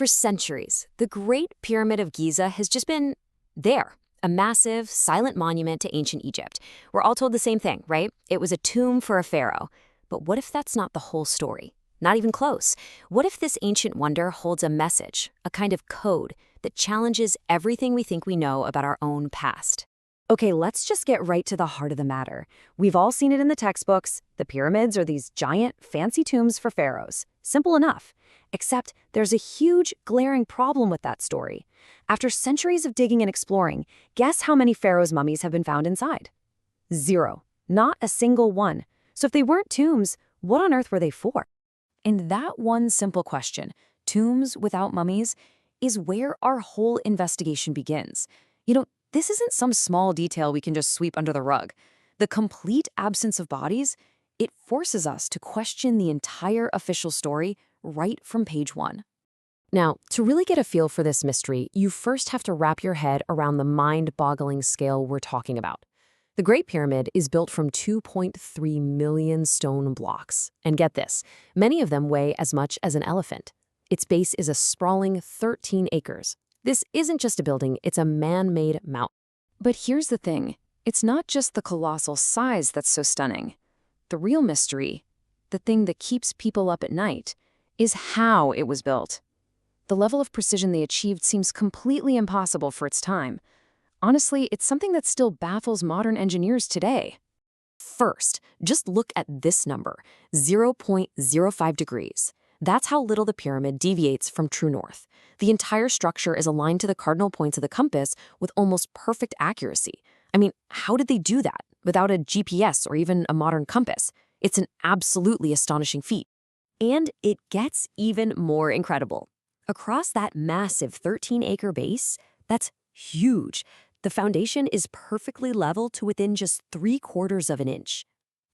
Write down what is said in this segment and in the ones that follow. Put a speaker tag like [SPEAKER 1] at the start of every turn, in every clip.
[SPEAKER 1] For centuries, the Great Pyramid of Giza has just been there, a massive, silent monument to ancient Egypt. We're all told the same thing, right? It was a tomb for a pharaoh. But what if that's not the whole story? Not even close. What if this ancient wonder holds a message, a kind of code, that challenges everything we think we know about our own past? Okay, let's just get right to the heart of the matter. We've all seen it in the textbooks. The pyramids are these giant, fancy tombs for pharaohs. Simple enough. Except there's a huge, glaring problem with that story. After centuries of digging and exploring, guess how many pharaohs' mummies have been found inside? 0. Not a single one. So if they weren't tombs, what on earth were they for? And that one simple question, tombs without mummies, is where our whole investigation begins. This isn't some small detail we can just sweep under the rug. The complete absence of bodies, it forces us to question the entire official story right from page 1. Now, to really get a feel for this mystery, you first have to wrap your head around the mind-boggling scale we're talking about. The Great Pyramid is built from 2.3 million stone blocks. And get this, many of them weigh as much as an elephant. Its base is a sprawling 13 acres. This isn't just a building, it's a man-made mountain. But here's the thing, it's not just the colossal size that's so stunning. The real mystery, the thing that keeps people up at night, is how it was built. The level of precision they achieved seems completely impossible for its time. Honestly, it's something that still baffles modern engineers today. First, just look at this number, 0.05 degrees. That's how little the pyramid deviates from true north. The entire structure is aligned to the cardinal points of the compass with almost perfect accuracy. I mean, how did they do that without a GPS or even a modern compass? It's an absolutely astonishing feat. And it gets even more incredible. Across that massive 13-acre base, that's huge. The foundation is perfectly level to within just 3/4 of an inch.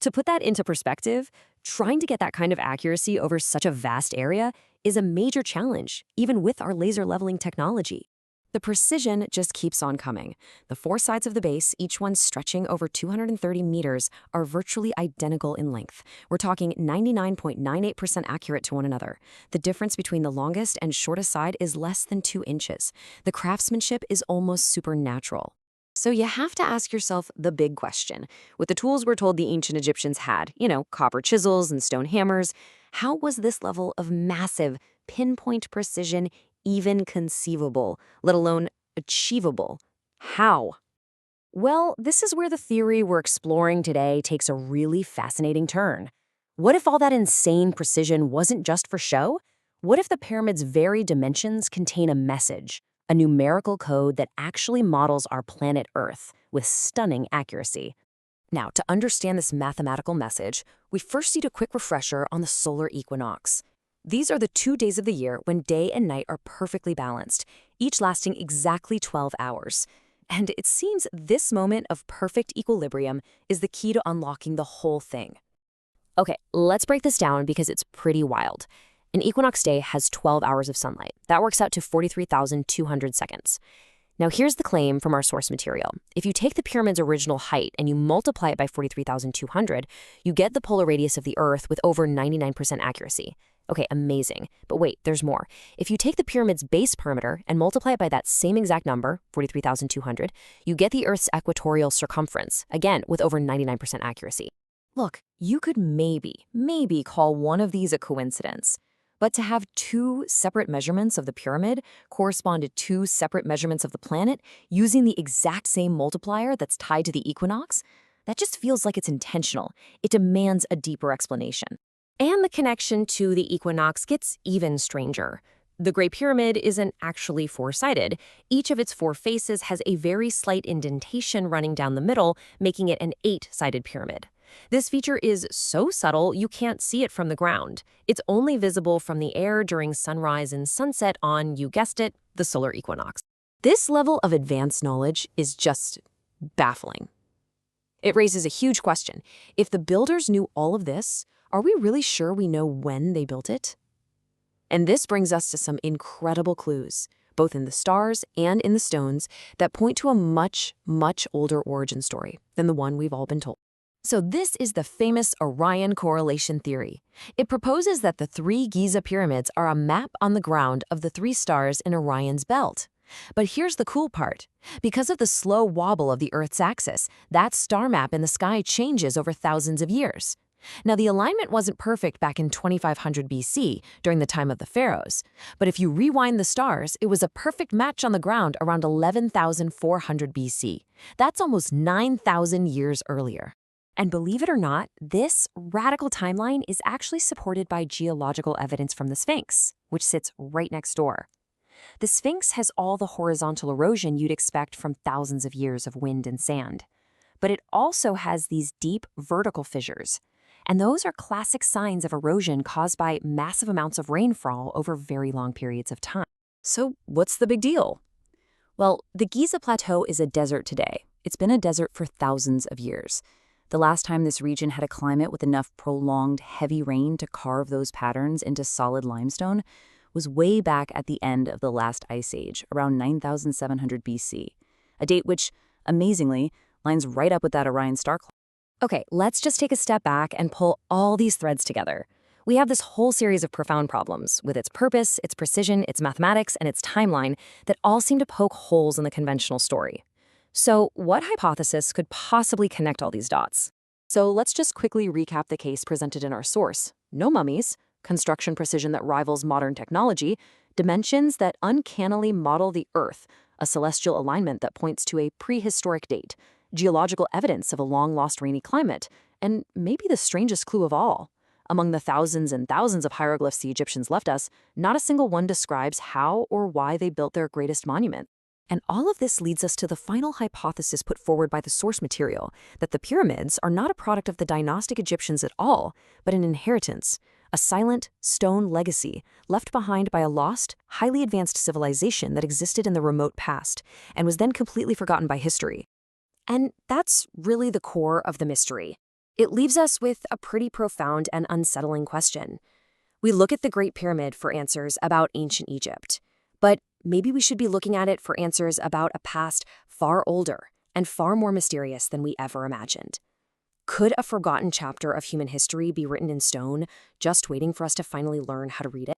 [SPEAKER 1] To put that into perspective, trying to get that kind of accuracy over such a vast area is a major challenge, even with our laser leveling technology. The precision just keeps on coming. The 4 sides of the base, each one stretching over 230 meters, are virtually identical in length. We're talking 99.98% accurate to one another. The difference between the longest and shortest side is less than 2 inches. The craftsmanship is almost supernatural. So you have to ask yourself the big question. With the tools we're told the ancient Egyptians had, copper chisels and stone hammers, how was this level of massive, pinpoint precision even conceivable, let alone achievable? How? Well, this is where the theory we're exploring today takes a really fascinating turn. What if all that insane precision wasn't just for show? What if the pyramid's very dimensions contain a message? A numerical code that actually models our planet Earth with stunning accuracy. Now, to understand this mathematical message, we first need a quick refresher on the solar equinox. These are the 2 days of the year when day and night are perfectly balanced, each lasting exactly 12 hours. And it seems this moment of perfect equilibrium is the key to unlocking the whole thing. Okay, let's break this down because it's pretty wild. An equinox day has 12 hours of sunlight. That works out to 43,200 seconds. Now here's the claim from our source material. If you take the pyramid's original height and you multiply it by 43,200, you get the polar radius of the Earth with over 99% accuracy. Okay, amazing. But wait, there's more. If you take the pyramid's base perimeter and multiply it by that same exact number, 43,200, you get the Earth's equatorial circumference, again with over 99% accuracy. Look, you could maybe call one of these a coincidence. But to have 2 separate measurements of the pyramid correspond to 2 separate measurements of the planet using the exact same multiplier that's tied to the equinox, that just feels like it's intentional. It demands a deeper explanation. And the connection to the equinox gets even stranger. The Great Pyramid isn't actually 4-sided. Each of its 4 faces has a very slight indentation running down the middle, making it an 8-sided pyramid. This feature is so subtle you can't see it from the ground. It's only visible from the air during sunrise and sunset on, you guessed it, the solar equinox. This level of advanced knowledge is just baffling. It raises a huge question. If the builders knew all of this, are we really sure we know when they built it? And this brings us to some incredible clues, both in the stars and in the stones, that point to a much, much older origin story than the one we've all been told. So this is the famous Orion correlation theory. It proposes that the three Giza pyramids are a map on the ground of the three stars in Orion's belt. But here's the cool part. Because of the slow wobble of the Earth's axis, that star map in the sky changes over thousands of years. Now, the alignment wasn't perfect back in 2500 BC, during the time of the pharaohs. But if you rewind the stars, it was a perfect match on the ground around 11,400 BC. That's almost 9,000 years earlier. And believe it or not, this radical timeline is actually supported by geological evidence from the Sphinx, which sits right next door. The Sphinx has all the horizontal erosion you'd expect from thousands of years of wind and sand. But it also has these deep vertical fissures. And those are classic signs of erosion caused by massive amounts of rainfall over very long periods of time. So what's the big deal? Well, the Giza Plateau is a desert today. It's been a desert for thousands of years. The last time this region had a climate with enough prolonged, heavy rain to carve those patterns into solid limestone was way back at the end of the last ice age, around 9,700 BC, a date which, amazingly, lines right up with that Orion star cluster. Okay, let's just take a step back and pull all these threads together. We have this whole series of profound problems with its purpose, its precision, its mathematics, and its timeline that all seem to poke holes in the conventional story. So what hypothesis could possibly connect all these dots? So let's just quickly recap the case presented in our source. No mummies, construction precision that rivals modern technology, dimensions that uncannily model the Earth, a celestial alignment that points to a prehistoric date, geological evidence of a long-lost rainy climate, and maybe the strangest clue of all. Among the thousands and thousands of hieroglyphs the Egyptians left us, not a single one describes how or why they built their greatest monument. And all of this leads us to the final hypothesis put forward by the source material, that the pyramids are not a product of the dynastic Egyptians at all, but an inheritance, a silent stone legacy left behind by a lost, highly advanced civilization that existed in the remote past and was then completely forgotten by history. And that's really the core of the mystery. It leaves us with a pretty profound and unsettling question. We look at the Great Pyramid for answers about ancient Egypt, but maybe we should be looking at it for answers about a past far older and far more mysterious than we ever imagined. Could a forgotten chapter of human history be written in stone, just waiting for us to finally learn how to read it?